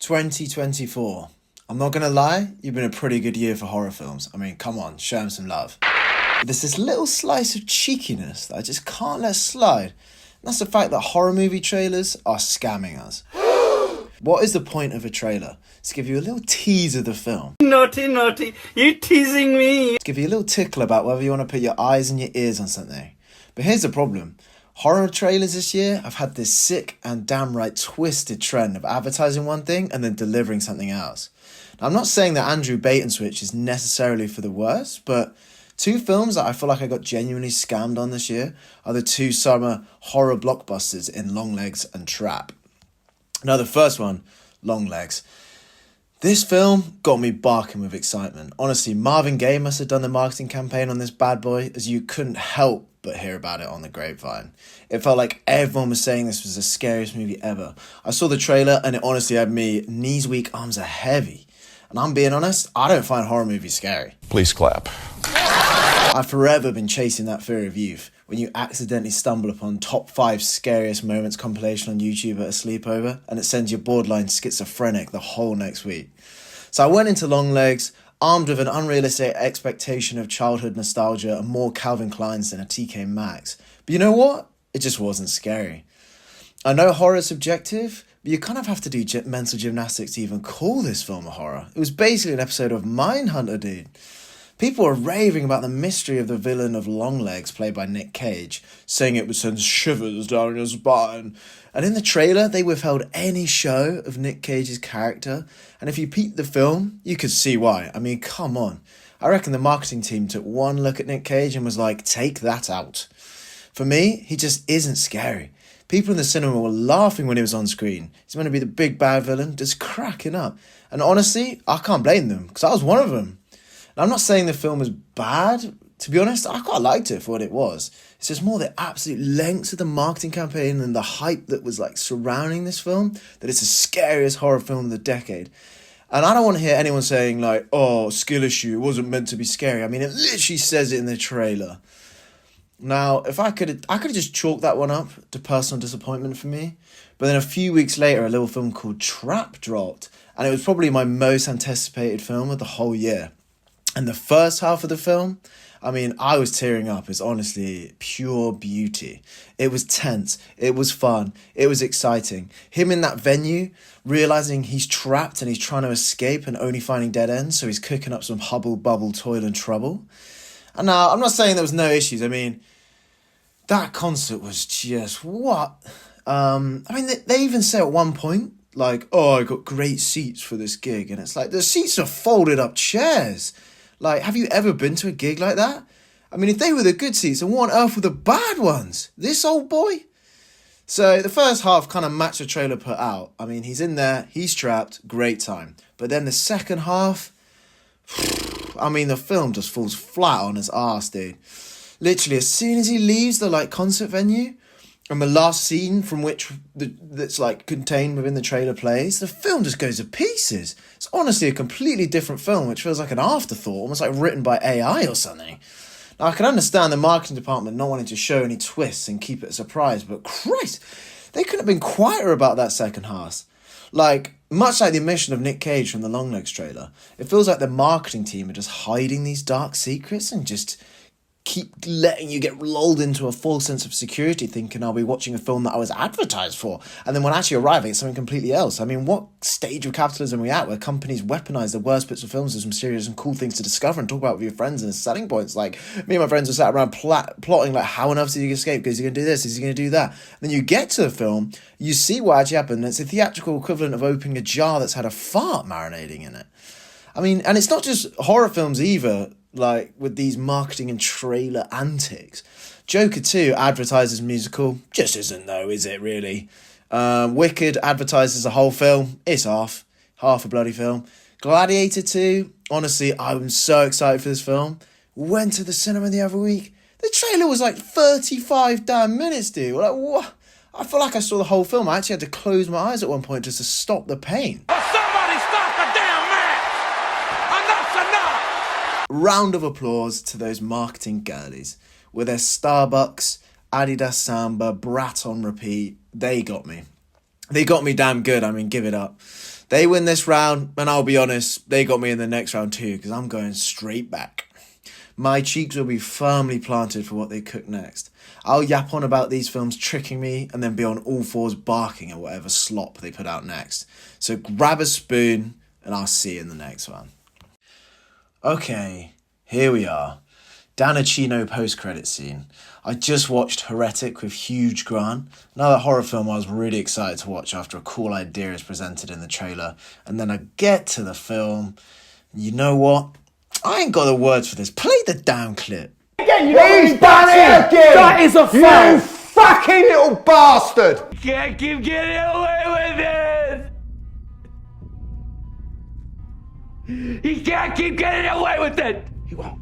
2024. I'm not gonna lie, you've been a pretty good year for horror films. I mean, come on, show them some love. But there's this little slice of cheekiness that I just can't let slide. And that's the fact that horror movie trailers are scamming us. What is the point of a trailer? It's to give you a little tease of the film. Naughty, naughty, you teasing me. To give you a little tickle about whether you want to put your eyes and your ears on something. But here's the problem. Horror trailers this year have had this sick and damn right twisted trend of advertising one thing and then delivering something else. Now, I'm not saying that Andrew bait and switch is necessarily for the worst, but two films that I feel like I got genuinely scammed on this year are the two summer horror blockbusters in Longlegs and Trap. Now, the first one, Longlegs. This film got me barking with excitement. Honestly, Marvin Gaye must have done the marketing campaign on this bad boy, as you couldn't help but hear about it on the grapevine. It felt like everyone was saying this was the scariest movie ever. I saw the trailer and it honestly had me knees weak, arms are heavy. And I'm being honest, I don't find horror movies scary. Please clap. I've forever been chasing that fear of youth when you accidentally stumble upon top 5 scariest moments compilation on YouTube at a sleepover and it sends you borderline schizophrenic the whole next week. So I went into Longlegs armed with an unrealistic expectation of childhood nostalgia and more Calvin Kleins than a TK Maxx. But you know what? It just wasn't scary. I know horror is subjective, but you kind of have to do mental gymnastics to even call this film a horror. It was basically an episode of Mindhunter, dude. People were raving about the mystery of the villain of Longlegs, played by Nick Cage, saying it would send shivers down your spine. And in the trailer, they withheld any show of Nick Cage's character. And if you peeped the film, you could see why. I mean, come on. I reckon the marketing team took one look at Nick Cage and was like, take that out. For me, he just isn't scary. People in the cinema were laughing when he was on screen. He's meant to be the big bad villain, just cracking up. And honestly, I can't blame them, because I was one of them. And I'm not saying the film was bad. To be honest, I quite liked it for what it was. It's just more the absolute lengths of the marketing campaign and the hype that was like surrounding this film, that it's the scariest horror film of the decade. And I don't want to hear anyone saying like, oh, skill issue, it wasn't meant to be scary. I mean, it literally says it in the trailer. Now, if I could have just chalked that one up to personal disappointment for me. But then a few weeks later, a little film called Trap dropped. And it was probably my most anticipated film of the whole year. And the first half of the film, I mean, I was tearing up. It's honestly pure beauty. It was tense. It was fun. It was exciting. Him in that venue, realising he's trapped and he's trying to escape and only finding dead ends. So he's cooking up some hubble bubble toil and trouble. And now, I'm not saying there was no issues. I mean, that concert was just what? I mean, they even say at one point, like, oh, I got great seats for this gig. And it's like, the seats are folded up chairs. Like, have you ever been to a gig like that? I mean, if they were the good seats, then what on earth were the bad ones? This old boy? So the first half kind of matched the trailer put out. I mean, he's in there, he's trapped, great time. But then the second half, I mean, the film just falls flat on his ass, dude. Literally, as soon as he leaves the, like, concert venue, and the last scene from which that's like contained within the trailer plays, the film just goes to pieces. It's honestly a completely different film, which feels like an afterthought, almost like written by AI or something. Now, I can understand the marketing department not wanting to show any twists and keep it a surprise, but Christ, they could have been quieter about that second half. Like, much like the omission of Nick Cage from the Longlegs trailer, it feels like the marketing team are just hiding these dark secrets and just keep letting you get lulled into a false sense of security, thinking I'll be watching a film that I was advertised for, and then when actually arriving, it's something completely else. I mean, what stage of capitalism are we at where companies weaponize the worst bits of films as some serious and cool things to discover and talk about with your friends and as selling points? Like, me and my friends were sat around plotting, like, how on earth is he going to escape? Is he going to do this? Is he going to do that? And then you get to the film, you see what actually happened, and it's a theatrical equivalent of opening a jar that's had a fart marinating in it. I mean, and it's not just horror films either, like with these marketing and trailer antics. Joker 2 advertises musical, just isn't though, is it really? Wicked advertises a whole film, it's half a bloody film. Gladiator 2, honestly, I'm so excited for this film. Went to the cinema the other week. The trailer was like 35 damn minutes, dude. Like, what? I feel like I saw the whole film. I actually had to close my eyes at one point just to stop the pain. Round of applause to those marketing girlies with their Starbucks, Adidas Samba, Brat on repeat. They got me. They got me damn good, I mean, give it up. They win this round, and I'll be honest, they got me in the next round too, because I'm going straight back. My cheeks will be firmly planted for what they cook next. I'll yap on about these films tricking me, and then be on all fours barking at whatever slop they put out next. So grab a spoon, and I'll see you in the next one. Okay, here we are. Danachino post-credit scene. I just watched Heretic with Hugh Grant, another horror film I was really excited to watch after a cool idea is presented in the trailer, and then I get to the film, you know what? I ain't got the words for this. Play the damn clip. Again, he's done it again! That is a foul! You fucking little bastard! You can't keep getting away with it! He can't keep getting away with it! He won't.